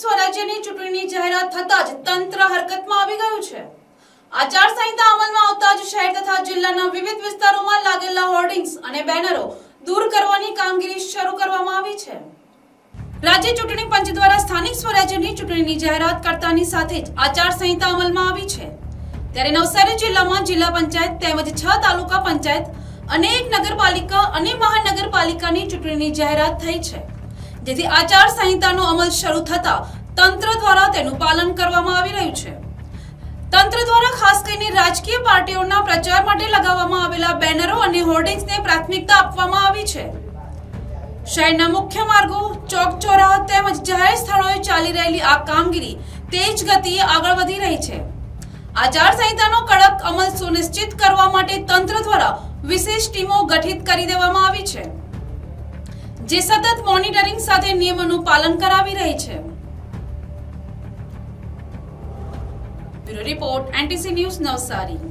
સ્વરાજ્યની ચૂંટણીની જાહેરાત થતાં જ તંત્ર હરકતમાં આવી ગયું છે। આચારસંહિતા અમલમાં આવતા જ શહેર તથા જિલ્લાના વિવિધ વિસ્તારોમાં લાગેલા હોર્ડિંગ્સ અને બેનરો દૂર કરવાની કામગીરી શરૂ કરવામાં આવી છે। રાજ્ય ચૂંટણી પંચ દ્વારા સ્થાનિક સ્વરાજ્યની ચૂંટણીની જાહેરાત કરતાની સાથે જ આચારસંહિતા અમલમાં આવી છે। ત્યારે નવસારી જિલ્લામાં જિલ્લા પંચાયત તેમજ 6 તાલુકા પંચાયત અને 1 નગરપાલિકા અને મહાનગરપાલિકાની ચૂંટણીની જાહેરાત થઈ છે, જેથી આચારસંહિતાનો અમલ શરૂ થતા તંત્ર દ્વારા તેનું પાલન કરવામાં આવી રહ્યું છે। તંત્ર દ્વારા ખાસ કરીને રાજકીય પાર્ટીઓના પ્રચાર માટે લગાવવામાં આવેલા બેનરો અને હોર્ડિંગ્સને પ્રાથમિકતા આપવામાં આવી છે। શહેરના મુખ્ય માર્ગો, ચોક ચોરાહા તેમજ જાહેર સ્થળોએ ચાલી રહેલી આ કામગીરી તેજ ગતિએ આગળ વધી રહી છે। આચારસંહિતાનો કડક અમલ સુનિશ્ચિત કરવા માટે તંત્ર દ્વારા વિશેષ ટીમો ગઠિત કરી દેવામાં આવી છે, જે સતત મોનિટરિંગ સાથે નિયમોનું પાલન કરાવી રહી છે। Bureau report, NTC news, Navsari.